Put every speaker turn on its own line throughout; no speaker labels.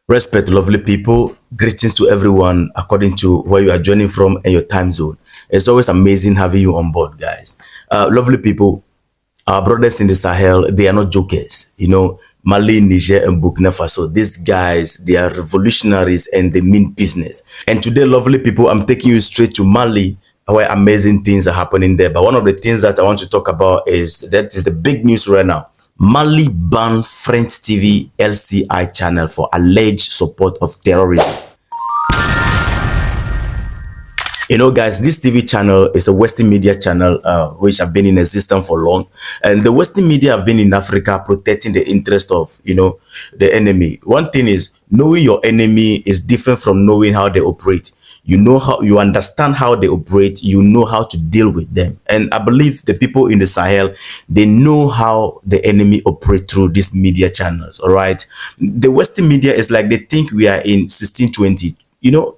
Respect, lovely people. Greetings to everyone according to where you are joining from and your time zone. It's always amazing having you on board, guys. Lovely people, our brothers in the Sahel, they are not jokers. Mali, Niger, and Burkina Faso, these guys, they are revolutionaries and they mean business. And today, lovely people, I'm taking you straight to Mali, where amazing things are happening there. But one of the things that I want to talk about is the big news right now. Mali banned French TV LCI channel for alleged support of terrorism. Guys, this TV channel is a Western media channel which have been in existence for long. And the Western media have been in Africa protecting the interest of, the enemy. One thing is, knowing your enemy is different from knowing how they operate. You understand how they operate, you know how to deal with them. And I believe the people in the Sahel, they know how the enemy operate through these media channels, all right? The Western media is like they think we are in 1620.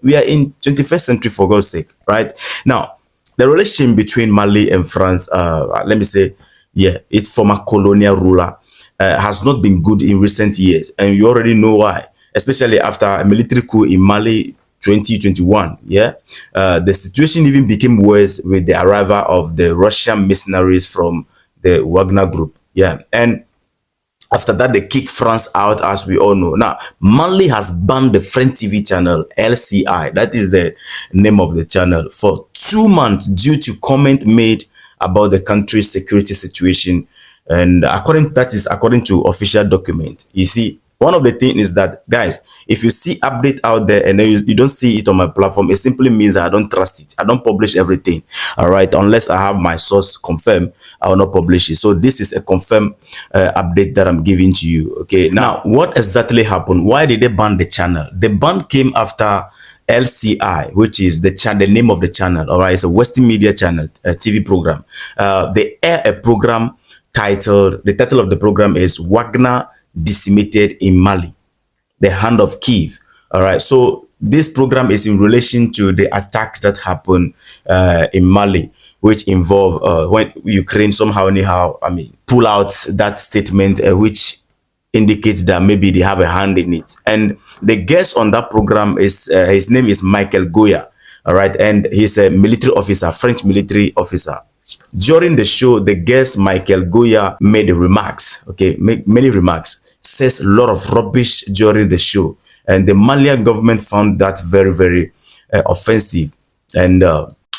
We are in 21st century, for God's sake, right? Now, the relation between Mali and France, let me say, it's former colonial ruler, has not been good in recent years. And you already know why, especially after a military coup in Mali 2021. The situation even became worse with the arrival of the Russian mercenaries from the Wagner group. And after that, they kicked France out, as we all know. Now, Mali has banned the French TV channel LCI, that is the name of the channel, for 2 months due to comment made about the country's security situation. And according to official document. You see, one of the things is that, guys, if you see update out there and then you don't see it on my platform, it simply means that I don't trust it. I don't publish everything, all right? Unless I have my source confirmed, I will not publish it. So this is a confirmed update that I'm giving to you, okay? Now, what exactly happened? Why did they ban the channel? The ban came after LCI, which is the name of the channel, all right? It's a Western media channel, a TV program. They air a program titled, the title of the program is Wagner Decimated in Mali, the Hand of Kyiv. All right, so this program is in relation to the attack that happened in Mali, which involved when Ukraine anyhow, pull out that statement, which indicates that maybe they have a hand in it. And the guest on that program is his name is Michel Goya. All right, and he's a military officer, French military officer. During the show, the guest Michel Goya made remarks, many remarks, says a lot of rubbish during the show. And the Malian government found that very, very offensive. And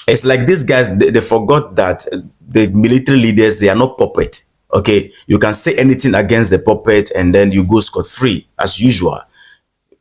it's like these guys, they forgot that the military leaders, they are not puppet, okay? You can say anything against the puppet and then you go scot-free as usual.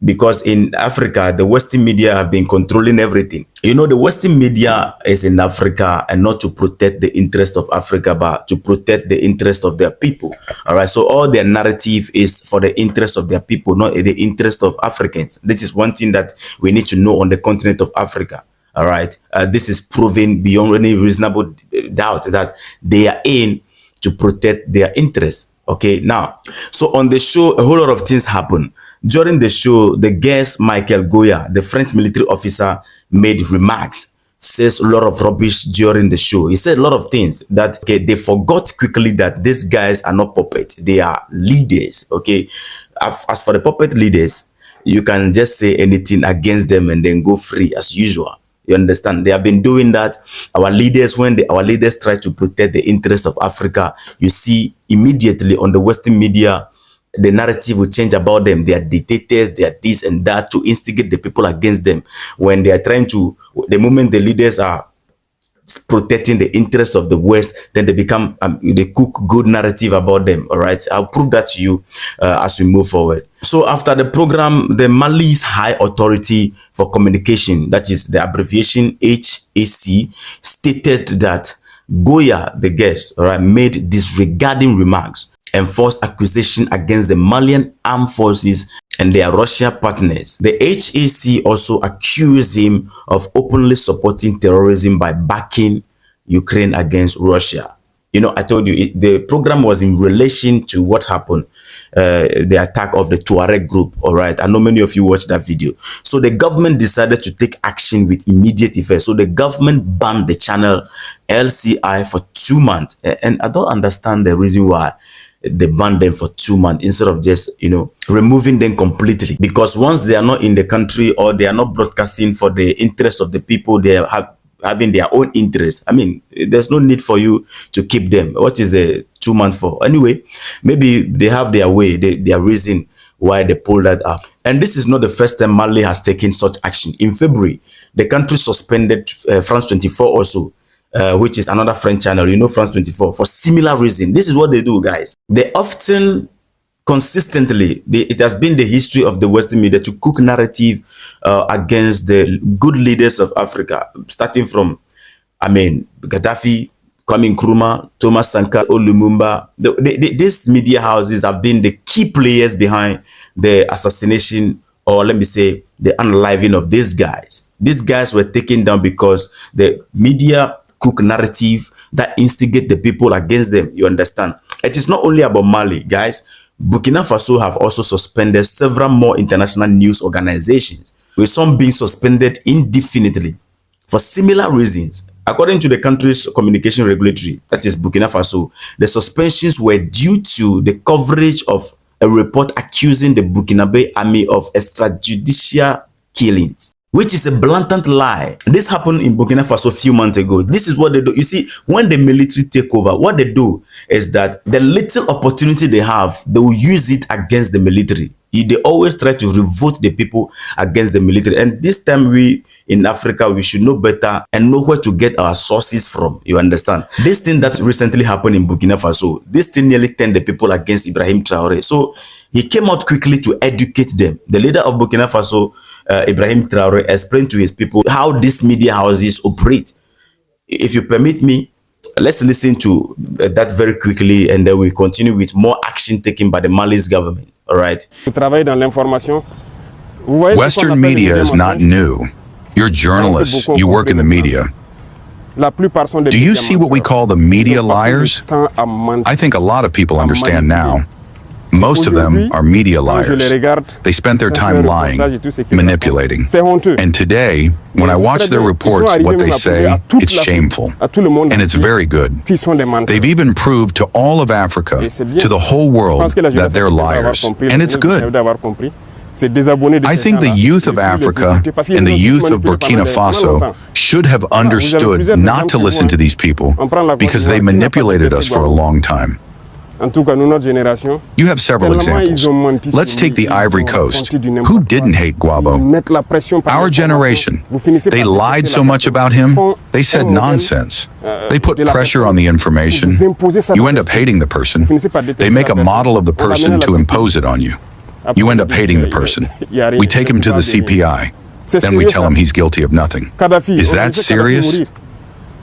Because in Africa, the Western media have been controlling everything. The Western media is in Africa and not to protect the interest of Africa, but to protect the interest of their people. All right. So all their narrative is for the interest of their people, not the interest of Africans. This is one thing that we need to know on the continent of Africa. All right. This is proven beyond any reasonable doubt that they are in to protect their interests. Okay. Now, so on the show, a whole lot of things happen. During the show, the guest Michel Goya, the French military officer, made remarks, says a lot of rubbish during the show. He said a lot of things that they forgot quickly that these guys are not puppets. They are leaders, okay? As for the puppet leaders, you can just say anything against them and then go free as usual. You understand? They have been doing that. Our leaders, when our leaders try to protect the interests of Africa, you see immediately on the Western media, the narrative will change about them. They are dictators, they are this and that, to instigate the people against them. When they are trying to, the moment the leaders are protecting the interests of the West, then they become, they cook good narrative about them. All right, I'll prove that to you as we move forward. So after the program, the Mali's High Authority for Communication, that is the abbreviation HAC, stated that Goya, the guest, all right, made disregarding remarks and false accusation against the Malian armed forces and their Russia partners. The HAC also accused him of openly supporting terrorism by backing Ukraine against Russia. I told you the program was in relation to what happened, the attack of the Tuareg group. All right, I know many of you watched that video. So the government decided to take action with immediate effect. So the government banned the channel LCI for 2 months, and I don't understand the reason why. they banned them for 2 months instead of just, removing them completely. Because once they are not in the country or they are not broadcasting for the interest of the people, they have having their own interest. I mean, there's no need for you to keep them. What is the 2 months for? Anyway, maybe they have their way, their reason why they pulled that up. And this is not the first time Mali has taken such action. In February, the country suspended France 24 also, which is another French channel, France 24, for similar reason. This is what they do, guys. They often, consistently, it has been the history of the Western media to cook narrative against the good leaders of Africa, starting from, Gaddafi, Kwame Nkrumah, Thomas Sankara, Lumumba. These media houses have been the key players behind the assassination, or let me say, the unaliving of these guys. These guys were taken down because the media cook narrative that instigate the people against them. You understand? It is not only about Mali, guys. Burkina Faso have also suspended several more international news organizations, with some being suspended indefinitely for similar reasons. According to the country's communication regulatory, that is Burkina Faso, the suspensions were due to the coverage of a report accusing the Burkinabe army of extrajudicial killings, which is a blatant lie. This happened in Burkina Faso a few months ago. This is what they do. You see, when the military take over, what they do is that the little opportunity they have, they will use it against the military. They always try to revolt the people against the military. And this time, we in Africa, we should know better and know where to get our sources from. You understand? This thing that recently happened in Burkina Faso, this thing nearly turned the people against Ibrahim Traore. So he came out quickly to educate them. The leader of Burkina Faso, Ibrahim Traore, explained to his people how these media houses operate. If you permit me, let's listen to that very quickly, and then we continue with more action taken by the Mali's government. All right.
Western media is not new. You're journalists. You work in the media. Do you see what we call the media liars? I think a lot of people understand now. Most of them are media liars. They spent their time lying, manipulating. And today, when I watch their reports, what they say, it's shameful. And it's very good. They've even proved to all of Africa, to the whole world, that they're liars. And it's good. I think the youth of Africa and the youth of Burkina Faso should have understood not to listen to these people because they manipulated us for a long time. You have several examples. Let's take the Ivory Coast. Who didn't hate Gbagbo? Our generation. They lied so much about him, they said nonsense. They put pressure on the information. You end up hating the person. They make a model of the person to impose it on you. You end up hating the person. We take him to the CPI. Then we tell him he's guilty of nothing. Is that serious?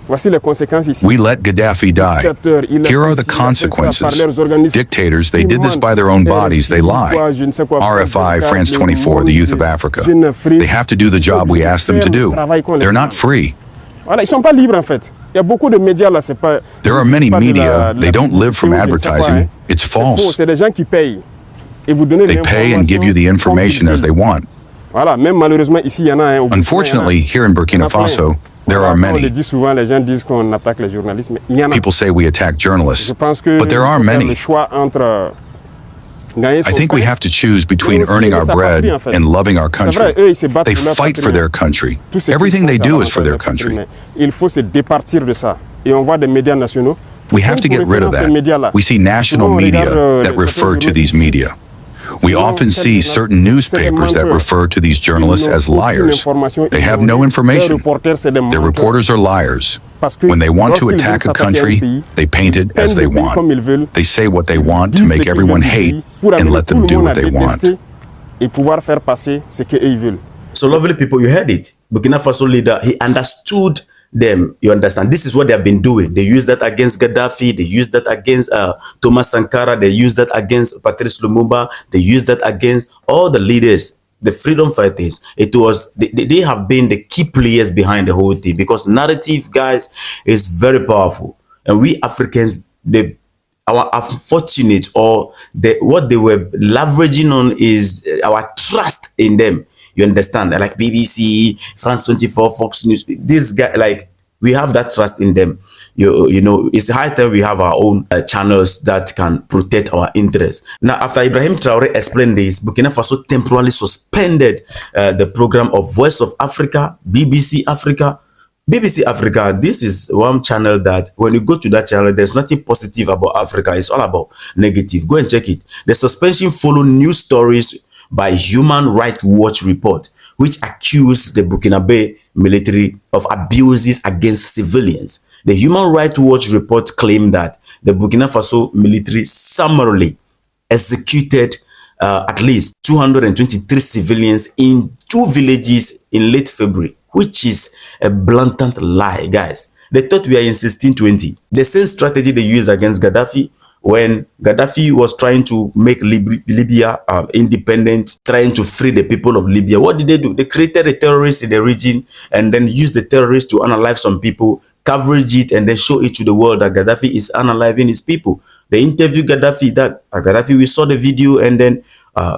We let Gaddafi die. Here are the consequences. Dictators, they did this by their own bodies, they lie. RFI, France 24, the youth of Africa. They have to do the job we ask them to do. They're not free. There are many media, they don't live from advertising. It's false. They pay and give you the information as they want. Unfortunately, here in Burkina Faso, there are many. People say we attack journalists, but there are many. I think we have to choose between earning our bread and loving our country. They fight for their country. Everything they do is for their country. We have to get rid of that. We see national media that refer to these media. We often see certain newspapers that refer to these journalists as liars. They have no information. Their reporters are liars. When they want to attack a country, they paint it as they want. They say what they want to make everyone hate and let them do what they want.
So lovely people, you heard it. Burkina Faso leader, he understood them. You understand? This is what they have been doing. They use that against Gaddafi. They use that against Thomas Sankara. They use that against Patrice Lumumba. They use that against all the leaders, the freedom fighters. It was they have been the key players behind the whole thing, because narrative, guys, is very powerful. And we Africans, our unfortunate, or what they were leveraging on is our trust in them. You understand? Like BBC, France 24, Fox News, this guy, like, we have that trust in them. You know, it's high time we have our own channels that can protect our interests. Now, after Ibrahim Traore explained this, Burkina Faso temporarily suspended the program of Voice of Africa, BBC Africa. BBC Africa, this is one channel that when you go to that channel, there's nothing positive about Africa. It's all about negative. Go and check it. The suspension followed news stories by Human Rights Watch report, which accused the Burkinabe military of abuses against civilians. The Human Rights Watch report claimed that the Burkina Faso military summarily executed at least 223 civilians in 2 villages in late February, which is a blatant lie, guys. They thought we are in 1620. The same strategy they used against Gaddafi when Gaddafi was trying to make Libya independent, trying to free the people of Libya. What did they do? They created a terrorist in the region and then used the terrorists to unalive some people, coverage it, and then show it to the world that Gaddafi is unaliving his people. They interviewed Gaddafi, that Gaddafi, we saw the video, and then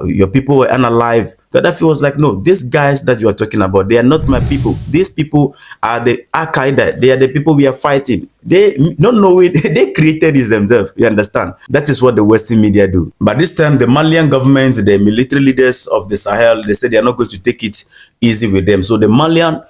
your people were unalive. Gaddafi was like, no, these guys that you are talking about, they are not my people. These people are the Al-Qaeda. They are the people we are fighting. They don't know it. They created this themselves. You understand? That is what the Western media do. But this time, the Malian government, the military leaders of the Sahel, they said they are not going to take it easy with them. So the Malian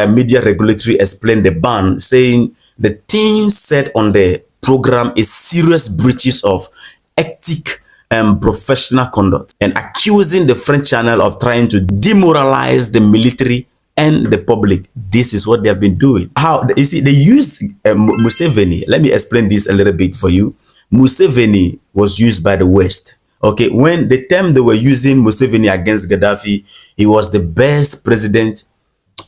media regulatory explained the ban, saying the things said on the program is serious breaches of ethic and professional conduct, and accusing the French channel of trying to demoralize the military and the public. This is what they have been doing. How? You see, they use Museveni. Let me explain this a little bit for you. Museveni was used by the West. Okay, when the time they were using Museveni against Gaddafi, he was the best president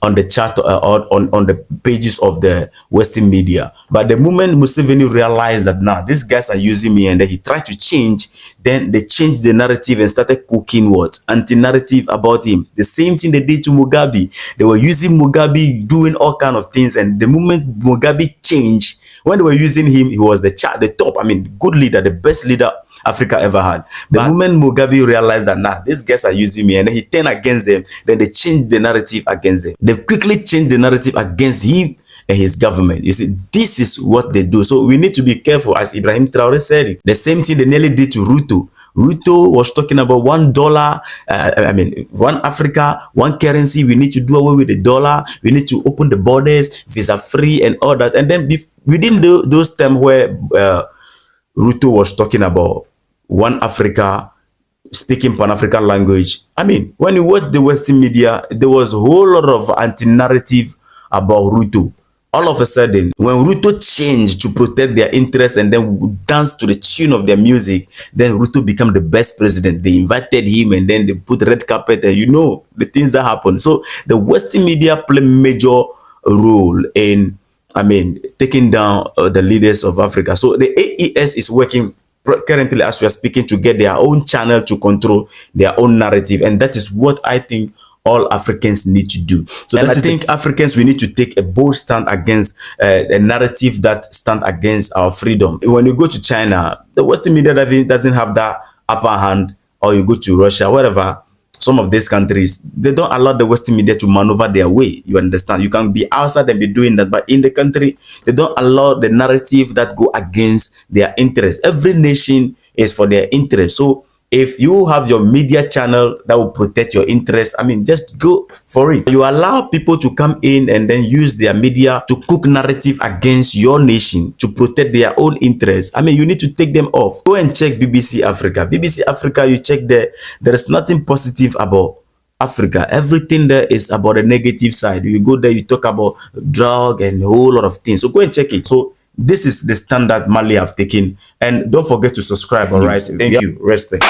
on the chart on the pages of the Western media. But the moment Museveni realized that now these guys are using me, and then he tried to change, then they changed the narrative and started cooking what anti-narrative about him. The same thing they did to Mugabe. They were using Mugabe, doing all kind of things, and the moment Mugabe changed, when they were using him, he was the top. I mean, good leader, the best leader Africa ever had. The moment Mugabe realized that nah, these guys are using me, and then he turned against them, then they changed the narrative against them. They quickly changed the narrative against him and his government. You see, this is what they do. So we need to be careful, as Ibrahim Traore said it. The same thing they nearly did to Ruto. Ruto was talking about $1, I mean, one Africa, one currency. We need to do away with the dollar. We need to open the borders, visa free and all that. And then within those terms where Ruto was talking about one Africa, speaking Pan-African language. I mean, when you watch the Western media, there was a whole lot of anti-narrative about Ruto. All of a sudden, when Ruto changed to protect their interests and then dance to the tune of their music, then Ruto became the best president. They invited him and then they put red carpet, and you know the things that happen. So the Western media play major role in, I mean, taking down the leaders of Africa. So the AES is working currently as we are speaking to get their own channel to control their own narrative, and that is what I think all Africans need to do. So I think Africans, we need to take a bold stand against a narrative that stand against our freedom. When you go to China, the Western media doesn't have that upper hand, or you go to Russia, whatever, some of these countries, they don't allow the Western media to maneuver their way. You understand? You can be outside and be doing that, but in the country, they don't allow the narrative that go against their interests. Every nation is for their interest. So if you have your media channel that will protect your interests, I mean, just go for it. You allow people to come in and then use their media to cook narrative against your nation to protect their own interests. I mean, you need to take them off. Go and check BBC Africa. BBC Africa, you check there. There is nothing positive about Africa. Everything there is about the negative side. You go there, you talk about drug and a whole lot of things. So go and check it. So this is the standard Mali have taken. And don't forget to subscribe. All right. Thank you. Respect.